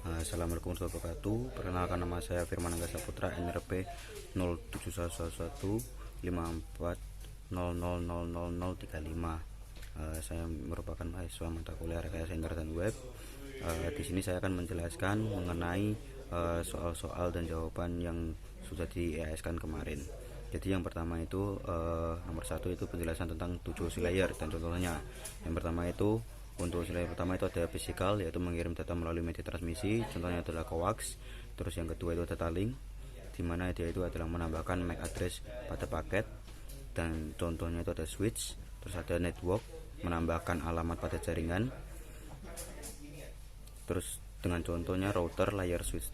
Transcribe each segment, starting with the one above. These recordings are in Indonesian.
Assalamualaikum warahmatullahi wabarakatuh. Perkenalkan, nama saya Firman Angga Saputra, NRP 07115400000035. Saya merupakan mahasiswa mata kuliah Rekayasa Internet dan Web. Di sini saya akan menjelaskan mengenai soal-soal dan jawaban yang sudah di EAS-kan kemarin. Jadi yang pertama itu nomor 1 itu penjelasan tentang 7 OSI layer dan contohnya. Yang pertama itu untuk OSI layer pertama itu ada physical, yaitu mengirim data melalui media transmisi, contohnya adalah coax. Terus yang kedua itu data link, dimana dia itu adalah menambahkan MAC address pada paket, dan contohnya itu ada switch. Terus ada network, menambahkan alamat pada jaringan. Terus dengan contohnya router, layer switch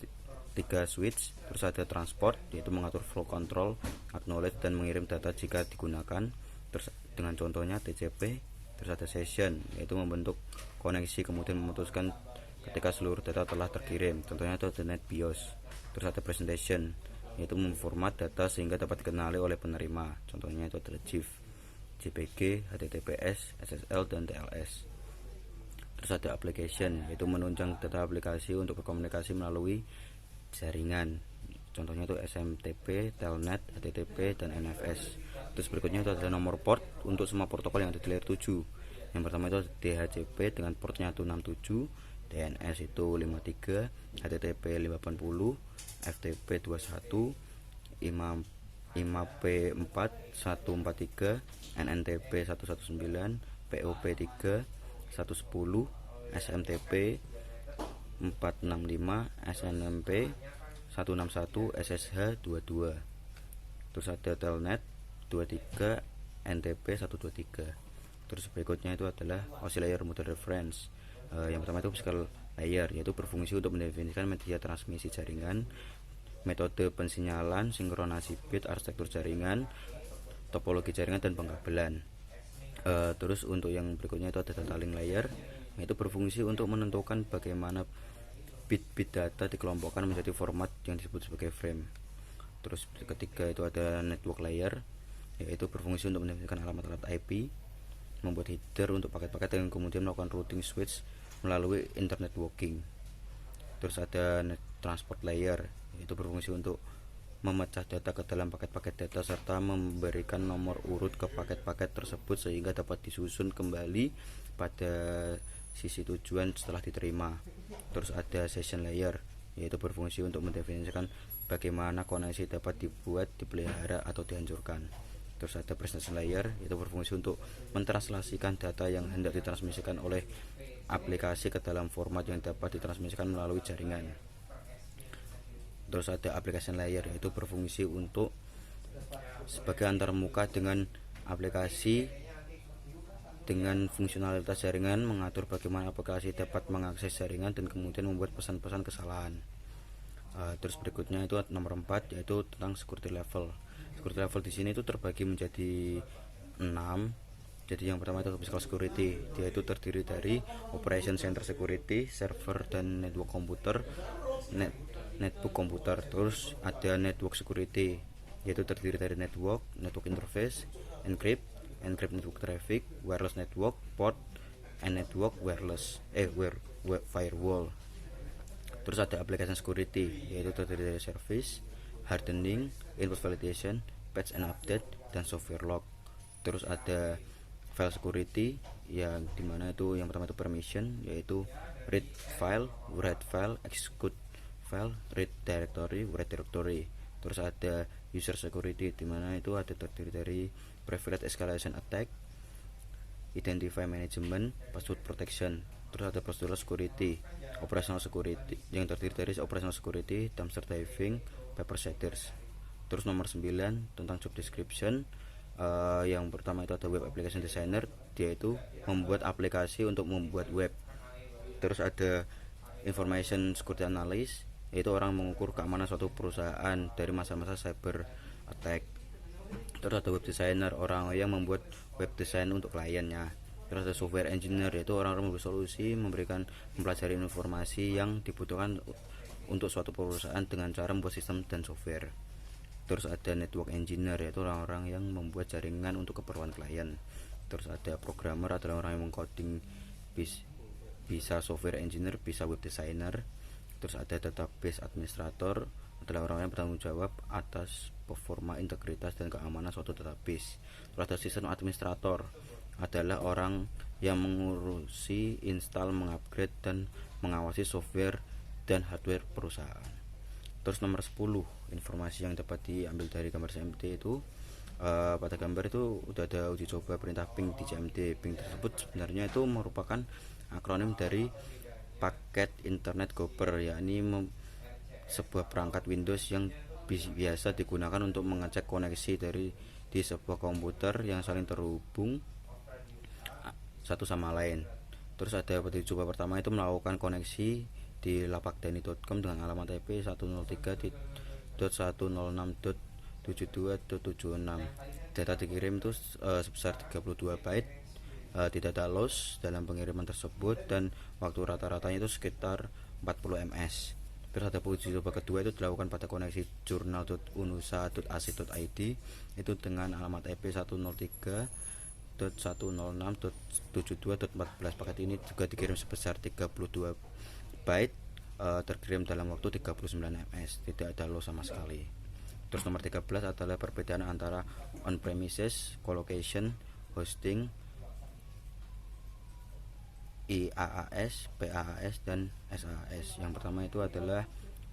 3 switch. Terus ada transport, yaitu mengatur flow control, acknowledge dan mengirim data jika digunakan. Terus dengan contohnya TCP. Terus ada session, yaitu membentuk koneksi kemudian memutuskan ketika seluruh data telah terkirim, contohnya itu ada NetBIOS. Terus ada presentation, yaitu memformat data sehingga dapat dikenali oleh penerima, contohnya itu ada GIF, JPG, HTTPS, SSL, dan TLS. Terus ada application, yaitu menunjang data aplikasi untuk berkomunikasi melalui jaringan, contohnya itu SMTP, Telnet, HTTP, dan NFS. Terus berikutnya itu adalah nomor port untuk semua protokol yang ada di layer 7. Yang pertama itu DHCP dengan portnya 167, DNS itu 53, HTTP 580, FTP 21, IMAP 4 143, NNTP 119, POP 3 110, SMTP 465, SNMP 161, SSH 22. Terus ada Telnet 23, NTP 123. Terus berikutnya itu adalah OSI layer model reference. Yang pertama itu physical layer, yaitu berfungsi untuk mendefinisikan media transmisi jaringan, metode pensinyalan, sinkronasi bit, arsitektur jaringan, topologi jaringan, dan pengkabelan. Terus untuk yang berikutnya itu ada data link layer, yaitu berfungsi untuk menentukan bagaimana bit-bit data dikelompokkan menjadi format yang disebut sebagai frame. Terus ketiga itu ada network layer, yaitu berfungsi untuk mendefinisikan alamat-alamat IP, membuat header untuk paket-paket yang kemudian melakukan routing switch melalui internet networking. Terus ada transport layer, yaitu berfungsi untuk memecah data ke dalam paket-paket data serta memberikan nomor urut ke paket-paket tersebut sehingga dapat disusun kembali pada sisi tujuan setelah diterima. Terus ada session layer, yaitu berfungsi untuk mendefinisikan bagaimana koneksi dapat dibuat, dipelihara, atau dihancurkan. Terus ada presentation layer, yaitu berfungsi untuk mentranslasikan data yang hendak ditransmisikan oleh aplikasi ke dalam format yang dapat ditransmisikan melalui jaringan. Terus ada application layer, yaitu berfungsi untuk sebagai antarmuka dengan aplikasi dengan fungsionalitas jaringan, mengatur bagaimana aplikasi dapat mengakses jaringan dan kemudian membuat pesan-pesan kesalahan. Terus berikutnya itu nomor 4, yaitu tentang security level. Security level di sini itu terbagi menjadi 6. Jadi yang pertama itu physical security, dia itu terdiri dari operation center security, server dan network komputer, netbook komputer. Terus ada network security, yaitu terdiri dari network interface, encrypt network traffic, wireless network, port, and network firewall. Terus ada application security, yaitu terdiri dari service, hardening, input validation, patch and update, dan software lock. Terus ada file security, yang dimana itu yang pertama itu permission, yaitu read file, write file, execute file, read directory, write directory. Terus ada user security, dimana itu ada terdiri dari privilege escalation attack, identify management, password protection. Terus ada procedural security, operational security, yang terdiri dari operational security, dumpster diving, paper shaders. Terus nomor 9 tentang job description. Yang pertama itu ada web application designer, dia itu membuat aplikasi untuk membuat web. Terus ada information security analyst, yaitu orang mengukur keamanan suatu perusahaan dari masa-masa cyber attack. Terus ada web designer, orang yang membuat web design untuk kliennya. Terus ada software engineer, yaitu orang-orang membuat solusi, mempelajari informasi yang dibutuhkan untuk suatu perusahaan dengan cara membuat sistem dan software. Terus ada network engineer, yaitu orang-orang yang membuat jaringan untuk keperluan klien. Terus ada programmer, adalah orang yang mengcoding, bisa software engineer, bisa web designer. Terus ada database administrator, adalah orang yang bertanggung jawab atas performa, integritas, dan keamanan suatu database. Terus ada sistem administrator, adalah orang yang mengurusi install, mengupgrade, dan mengawasi software dan hardware perusahaan. Terus nomor 10, informasi yang dapat diambil dari gambar CMD itu pada gambar itu udah ada uji coba perintah ping di CMD. Ping tersebut sebenarnya itu merupakan akronim dari paket internet gopher, yakni sebuah perangkat Windows yang biasa digunakan untuk mengecek koneksi di sebuah komputer yang saling terhubung satu sama lain. Terus ada uji coba pertama itu melakukan koneksi di lapakdani.com dengan alamat IP 103.106.72.76. Data dikirim itu sebesar 32 byte. Tidak ada loss dalam pengiriman tersebut dan waktu rata-ratanya itu sekitar 40 ms. Terus ada uji coba kedua itu dilakukan pada koneksi jurnal.unusa.ac.id itu dengan alamat IP 103.106.72.14. Paket ini juga dikirim sebesar 32 byte, terkirim dalam waktu 39 ms. Tidak ada loss sama sekali. Terus nomor 13 adalah perbedaan antara on-premises, colocation, hosting, IaaS, PaaS, dan SaaS. Yang pertama itu adalah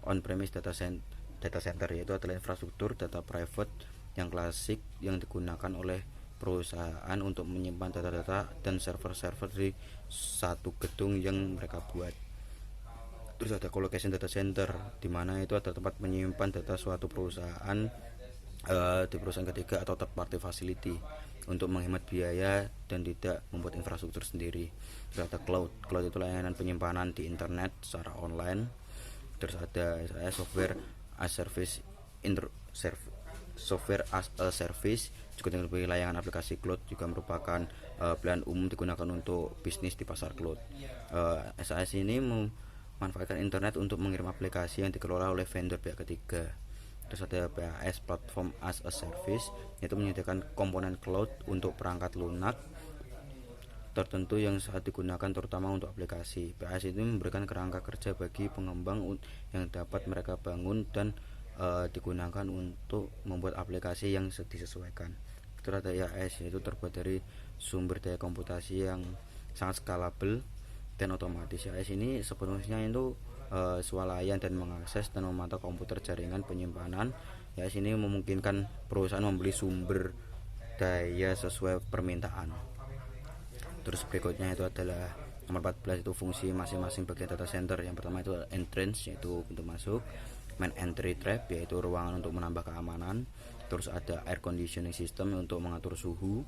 on-premise data center, yaitu adalah infrastruktur data private yang klasik yang digunakan oleh perusahaan untuk menyimpan data-data dan server-server di satu gedung yang mereka buat. Terus ada colocation data center, di mana itu ada tempat menyimpan data suatu perusahaan di perusahaan ketiga atau third party facility untuk menghemat biaya dan tidak membuat infrastruktur sendiri. Terus ada cloud itu layanan penyimpanan di internet secara online. Terus ada software as service, software as a service juga dengan berbagai layanan aplikasi cloud juga merupakan pilihan umum digunakan untuk bisnis di pasar cloud. SaaS ini memanfaatkan internet untuk mengirim aplikasi yang dikelola oleh vendor pihak ketiga. Terus ada PaaS, platform as a service, yaitu menyediakan komponen cloud untuk perangkat lunak tertentu yang saat digunakan terutama untuk aplikasi. PaaS ini memberikan kerangka kerja bagi pengembang yang dapat mereka bangun dan digunakan untuk membuat aplikasi yang disesuaikan. Terus ada IaaS, yaitu terbuat dari sumber daya komputasi yang sangat skalabel dan otomatis. IaaS ini sepenuhnya itu swalayan dan mengakses dan memantau komputer jaringan penyimpanan. IaaS ini memungkinkan perusahaan membeli sumber daya sesuai permintaan. Terus berikutnya itu adalah nomor 14, itu fungsi masing-masing bagian data center. Yang pertama itu entrance, yaitu pintu masuk. Main entry trap, yaitu ruangan untuk menambah keamanan. Terus ada air conditioning system untuk mengatur suhu.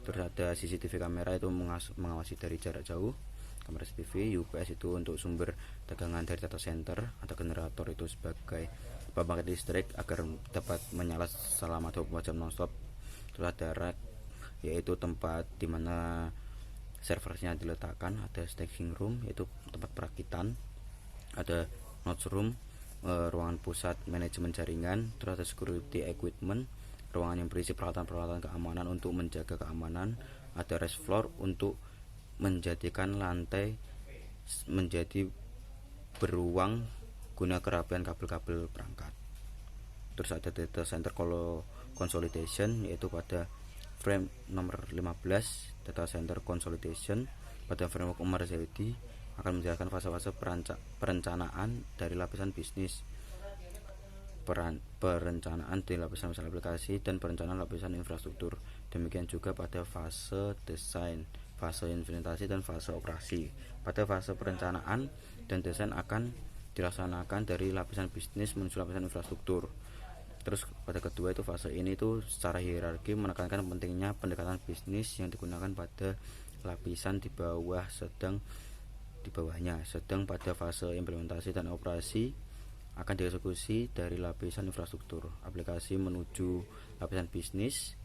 Terus ada CCTV kamera, itu mengawasi dari jarak jauh. Kamera CCTV. UPS itu untuk sumber tegangan dari data center. Ada generator itu sebagai pembangkit listrik agar dapat menyala selama 24 jam nonstop. Terus ada rack, yaitu tempat dimana servernya diletakkan. Ada staging room, yaitu tempat perakitan. Ada notebook, ruangan pusat manajemen jaringan. Terus ada security equipment, ruangan yang berisi peralatan-peralatan keamanan untuk menjaga keamanan. Ada rest floor untuk menjadikan lantai menjadi beruang guna kerapian kabel-kabel perangkat. Terus ada data center consolidation, yaitu pada frame nomor 15, data center consolidation pada framework Umar Zaidi akan menjelaskan fase-fase perencanaan dari lapisan bisnis, perencanaan di lapisan aplikasi, dan perencanaan lapisan infrastruktur. Demikian juga pada fase desain, fase implementasi, dan fase operasi. Pada fase perencanaan dan desain akan dilaksanakan dari lapisan bisnis menuju lapisan infrastruktur. Terus pada kedua itu fase ini itu secara hierarki menekankan pentingnya pendekatan bisnis yang digunakan pada lapisan di bawahnya. Sedang pada fase implementasi dan operasi akan dieksekusi dari lapisan infrastruktur aplikasi menuju lapisan bisnis.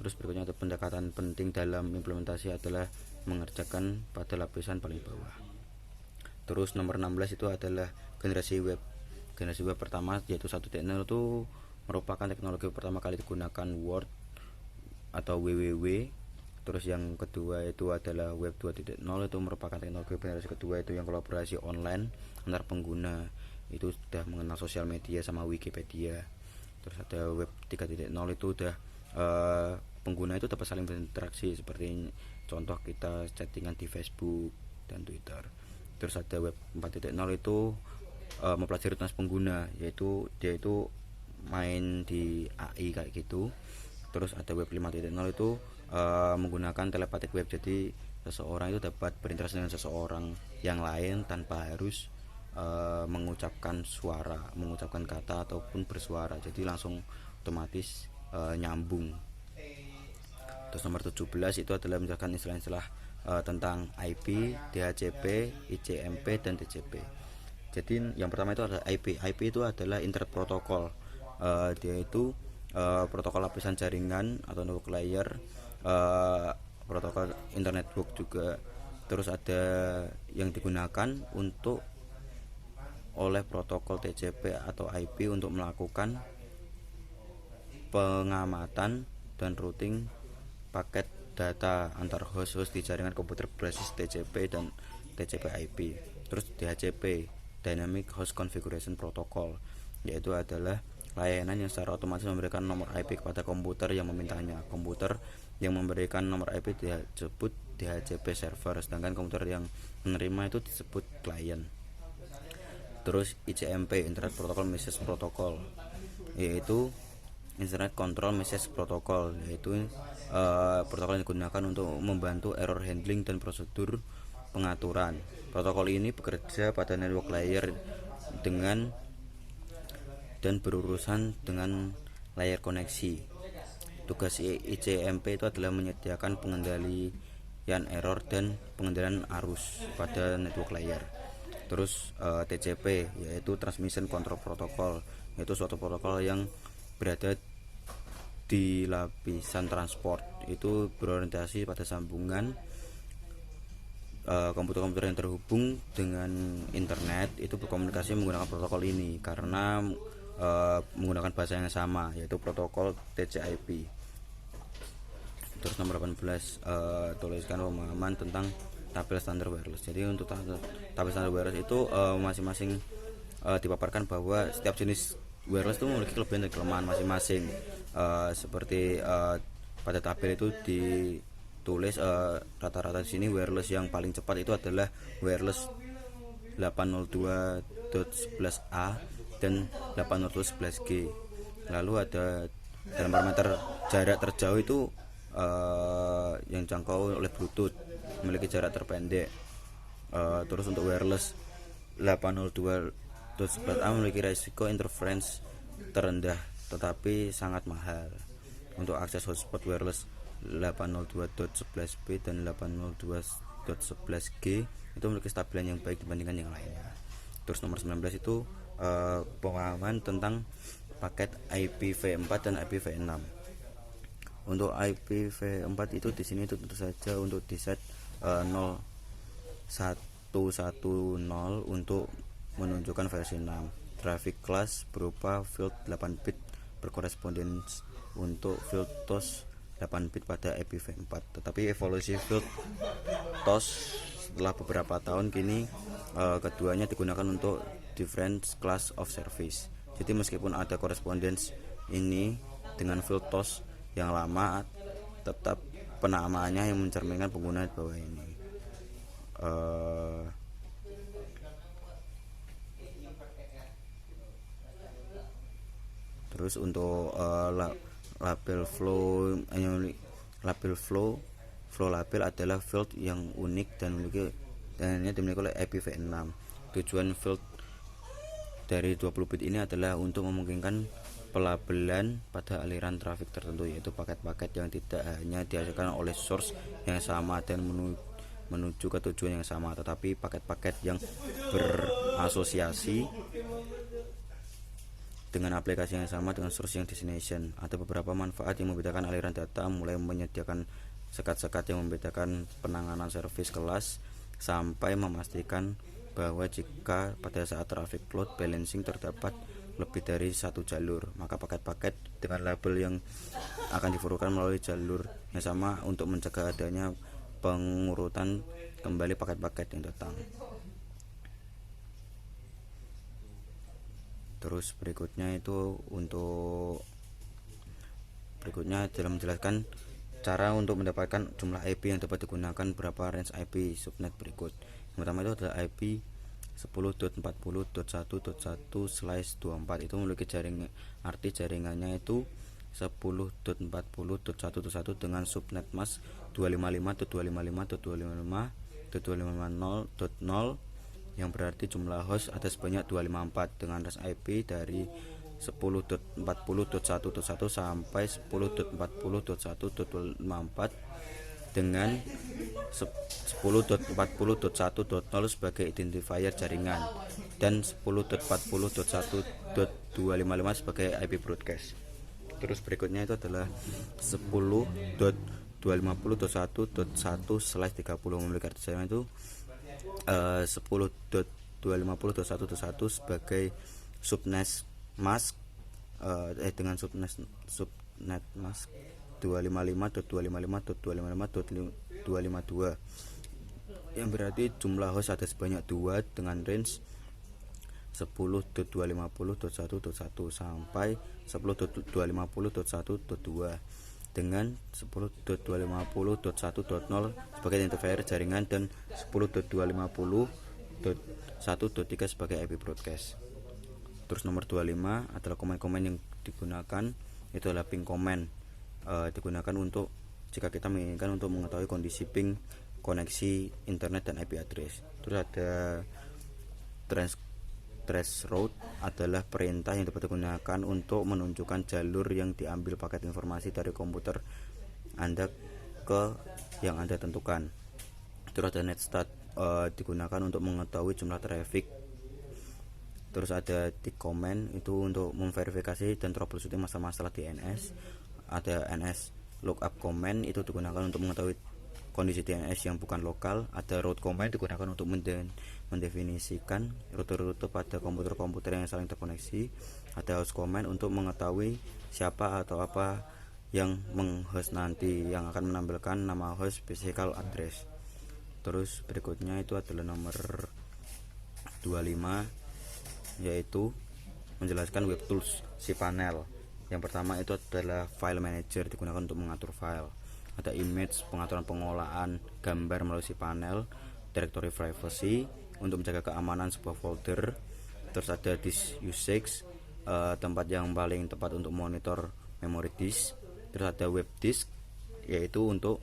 Terus berikutnya ada pendekatan penting dalam implementasi adalah mengerjakan pada lapisan paling bawah. Terus nomor 16 itu adalah generasi web. Generasi web pertama yaitu 1.0 itu merupakan teknologi pertama kali digunakan Word atau WWW Terus yang kedua itu adalah Web 2.0, itu merupakan teknologi generasi kedua itu yang kolaborasi online antar pengguna, itu sudah mengenal sosial media sama Wikipedia. Terus ada Web 3.0, itu udah pengguna itu dapat saling berinteraksi, seperti contoh kita chattingan di Facebook dan Twitter. Terus ada Web 4.0, itu mempelajari rutinitas pengguna, yaitu dia itu main di AI kayak gitu. Terus ada Web 5.0, itu menggunakan telepatik web, jadi seseorang itu dapat berinteraksi dengan seseorang yang lain tanpa harus mengucapkan kata ataupun bersuara, jadi langsung otomatis nyambung. Terus nomor 17 itu adalah misalkan istilah-istilah tentang IP, DHCP, ICMP, dan TCP. Jadi yang pertama itu adalah IP. IP itu adalah Internet Protocol. Dia itu protokol lapisan jaringan atau network layer, protokol internet network juga. Terus ada yang digunakan untuk oleh protokol TCP atau IP untuk melakukan pengamatan dan routing paket data antar host di jaringan komputer berbasis TCP dan TCP IP. Terus DHCP, Dynamic Host Configuration Protocol, yaitu adalah layanan yang secara otomatis memberikan nomor IP kepada komputer yang memintanya. Komputer yang memberikan nomor IP disebut DHCP server, sedangkan komputer yang menerima itu disebut klien. Terus ICMP, Internet Protocol Message Protocol, yaitu Internet Control Message Protocol, yaitu protokol yang digunakan untuk membantu error handling dan prosedur pengaturan. Protokol ini bekerja pada network layer dan berurusan dengan layar koneksi. Tugas ICMP itu adalah menyediakan pengendalian error dan pengendalian arus pada network layer. Terus TCP, yaitu Transmission Control Protocol, yaitu suatu protokol yang berada di lapisan transport, itu berorientasi pada sambungan komputer-komputer yang terhubung dengan internet itu berkomunikasi menggunakan protokol ini karena menggunakan bahasa yang sama, yaitu protokol TCP/IP. Terus nomor 18, tuliskan pemahaman tentang tabel standar wireless. Jadi untuk tabel standar wireless itu masing-masing dipaparkan bahwa setiap jenis wireless itu memiliki kelebihan dan kelemahan masing-masing. Seperti pada tabel itu ditulis rata-rata di sini wireless yang paling cepat itu adalah wireless 802.11a dan 802.11g. Lalu ada dalam parameter jarak terjauh itu yang jangkau oleh Bluetooth memiliki jarak terpendek. Terus untuk wireless 802.11a memiliki risiko interference terendah tetapi sangat mahal. Untuk akses hotspot wireless 802.11b dan 802.11g itu memiliki stabilan yang baik dibandingkan yang lainnya. Terus nomor 19 itu pemahaman tentang paket IPv4 dan IPv6. Untuk IPv4 itu di sini tentu saja untuk di set 0110 untuk menunjukkan versi 6. Traffic class berupa field 8 bit berkorespondens untuk field toss 8 bit pada IPv4. Tetapi evolusi field toss setelah beberapa tahun kini keduanya digunakan untuk different class of service. Jadi meskipun ada korespondens ini dengan field toss yang lama, tetap penamaannya yang mencerminkan pengguna di bawah ini. Terus untuk label flow label adalah field yang unik dan ini dimiliki oleh IPv6. Tujuan field dari 20 bit ini adalah untuk memungkinkan pelabelan pada aliran trafik tertentu, yaitu paket-paket yang tidak hanya dihasilkan oleh source yang sama dan menuju ke tujuan yang sama, tetapi paket-paket yang berasosiasi dengan aplikasi yang sama dengan source yang destination. Ada beberapa manfaat yang membedakan aliran data, mulai menyediakan sekat-sekat yang membedakan penanganan service kelas sampai memastikan bahwa jika pada saat traffic load balancing terdapat lebih dari satu jalur, maka paket-paket dengan label yang akan diforwardkan melalui jalur yang sama untuk mencegah adanya pengurutan kembali paket-paket yang datang. Terus berikutnya adalah menjelaskan cara untuk mendapatkan jumlah IP yang dapat digunakan berapa range IP subnet berikut. Yang pertama itu adalah IP 10.40.1.1/24. Itu memiliki arti jaringannya itu 10.40.1.1 dengan subnet mask 255.255.255.255.0.0 yang berarti jumlah host ada sebanyak 254 dengan range IP dari 10.40.1.1 sampai 10.40.1.24 dengan 10.40.1.0 sebagai identifier jaringan dan 10.40.1.255 sebagai IP broadcast. Terus berikutnya itu adalah 10.250.1.1/30 memiliki arti jaringan itu 10.250.1.1 sebagai subnet mask dengan subnet mask 255.255.255.252 yang berarti jumlah host ada sebanyak 2 dengan range 10.250.1.1 sampai 10.250.1.2 dengan 10.250.1.0 sebagai identifier jaringan dan 10.250.1.3 sebagai IP broadcast. Terus nomor 25 adalah komen-komen yang digunakan, itu adalah ping komen, digunakan untuk jika kita menginginkan untuk mengetahui kondisi ping koneksi internet dan IP address. Terus ada threshold adalah perintah yang dapat digunakan untuk menunjukkan jalur yang diambil paket informasi dari komputer Anda ke yang Anda tentukan. Terus ada netstat, digunakan untuk mengetahui jumlah traffic. Terus ada tick comment, itu untuk memverifikasi dan troubleshooting masalah-masalah di NS. Ada NS lookup comment, itu digunakan untuk mengetahui kondisi DNS yang bukan lokal. Ada route comment, digunakan untuk mendefinisikan rute-rute pada komputer-komputer yang saling terkoneksi. Ada host comment untuk mengetahui siapa atau apa yang menghost nanti, yang akan menampilkan nama host physical address. Terus berikutnya itu adalah nomor 25, yaitu menjelaskan web tools cPanel. Yang pertama itu adalah file manager, digunakan untuk mengatur file. Ada image, pengaturan pengolahan gambar melalui cPanel. Directory privacy, untuk menjaga keamanan sebuah folder. Terus ada disk usage, tempat yang paling tepat untuk monitor memori disk. Terus ada web disk, yaitu untuk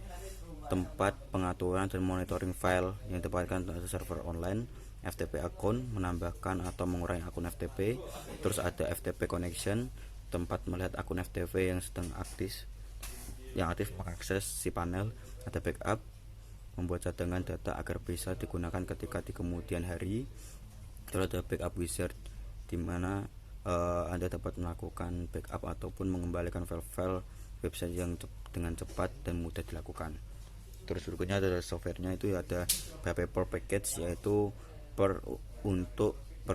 tempat pengaturan dan monitoring file yang ditempatkan pada server online. FTP account, menambahkan atau mengurangi akun FTP. Terus ada FTP connection, tempat melihat akun FTP yang sedang aktif mengakses cPanel. Ada backup, membuat cadangan data agar bisa digunakan ketika di kemudian hari. Terus ada backup wizard, di mana Anda dapat melakukan backup ataupun mengembalikan file-file website yang dengan cepat dan mudah dilakukan. Terus berikutnya adalah softwarenya, itu ada PHP per package, yaitu per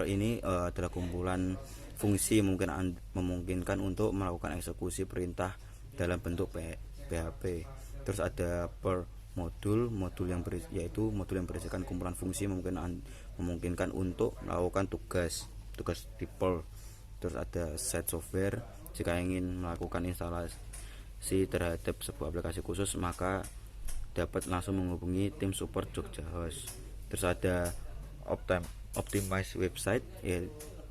ini adalah kumpulan fungsi memungkinkan untuk melakukan eksekusi perintah dalam bentuk PHP. Terus ada per modul yang berisikan kumpulan fungsi memungkinkan untuk melakukan tugas di per. Terus ada set software, jika ingin melakukan instalasi terhadap sebuah aplikasi khusus maka dapat langsung menghubungi tim support Jogja Host. Terus ada optimize website,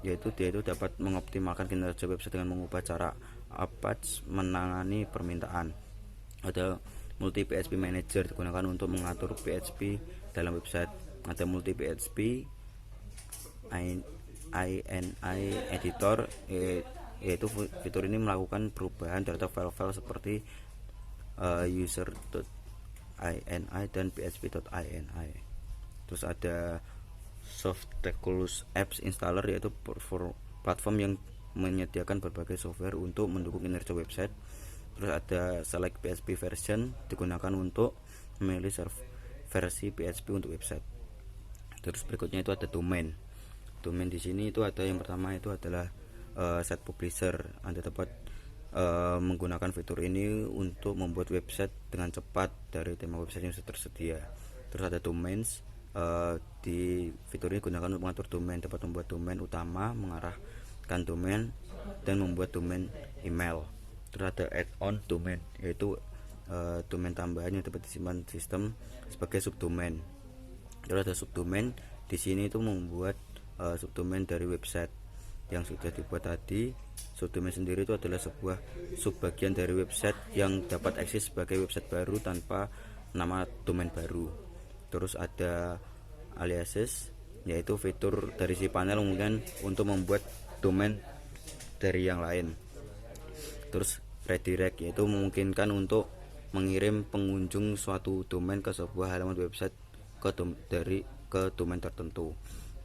yaitu dia itu dapat mengoptimalkan kinerja website dengan mengubah cara Apache menangani permintaan. Ada multi PHP manager, digunakan untuk mengatur PHP dalam website. Ada multi PHP INI editor, yaitu fitur ini melakukan perubahan terhadap file-file seperti user.ini dan php.ini. Terus ada Softaculous Apps Installer, yaitu platform yang menyediakan berbagai software untuk mendukung kinerja website. Terus ada Select PHP Version, digunakan untuk memilih versi PHP untuk website. Terus berikutnya itu ada domain di sini. Itu ada yang pertama itu adalah set publisher. Anda dapat menggunakan fitur ini untuk membuat website dengan cepat dari tema website yang sudah tersedia. Terus ada domains. Di fitur ini gunakan untuk mengatur domain, dapat membuat domain utama, mengarahkan domain, dan membuat domain email. Terus ada add-on domain, yaitu domain tambahan yang dapat disimpan sistem sebagai subdomain. Terus ada subdomain, di sini itu membuat subdomain dari website yang sudah dibuat tadi. Subdomain sendiri itu adalah sebuah subbagian dari website yang dapat eksis sebagai website baru tanpa nama domain baru. Terus ada aliases, yaitu fitur dari si panel mungkin untuk membuat domain dari yang lain. Terus redirect, yaitu memungkinkan untuk mengirim pengunjung suatu domain ke sebuah halaman website ke domain tertentu.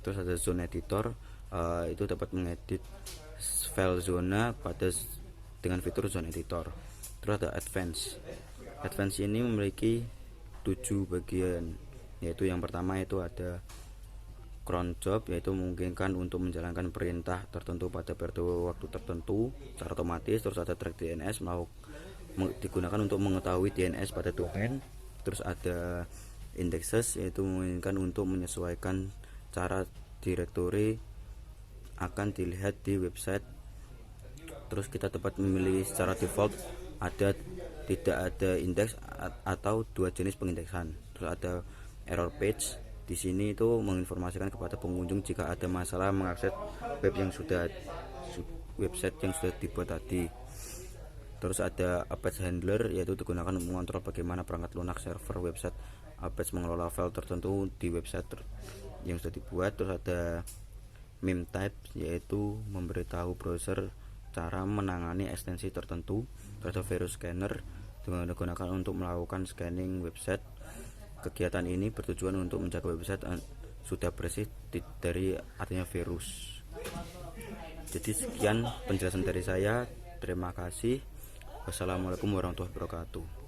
Terus ada zone editor, itu dapat mengedit file zona dengan fitur zone editor. Terus ada advance ini memiliki 7 bagian, yaitu yang pertama itu ada cron job, yaitu memungkinkan untuk menjalankan perintah tertentu pada periode waktu tertentu secara otomatis. Terus ada track DNS, digunakan untuk mengetahui DNS pada domain. Terus ada indexes, yaitu memungkinkan untuk menyesuaikan cara direktori akan dilihat di website. Terus kita dapat memilih secara default tidak ada indeks atau 2 jenis pengindeksan. Terus ada error page, di sini itu menginformasikan kepada pengunjung jika ada masalah mengakses website yang sudah dibuat tadi. Terus ada Apache handler, yaitu digunakan untuk mengontrol bagaimana perangkat lunak server website Apache mengelola file tertentu di website yang sudah dibuat. Terus ada meme type, yaitu memberitahu browser cara menangani ekstensi tertentu. Terus ada virus scanner, digunakan untuk melakukan scanning website. Kegiatan ini bertujuan untuk menjaga website sudah bersih dari artinya virus. Jadi sekian penjelasan dari saya. Terima kasih. Wassalamualaikum warahmatullahi wabarakatuh.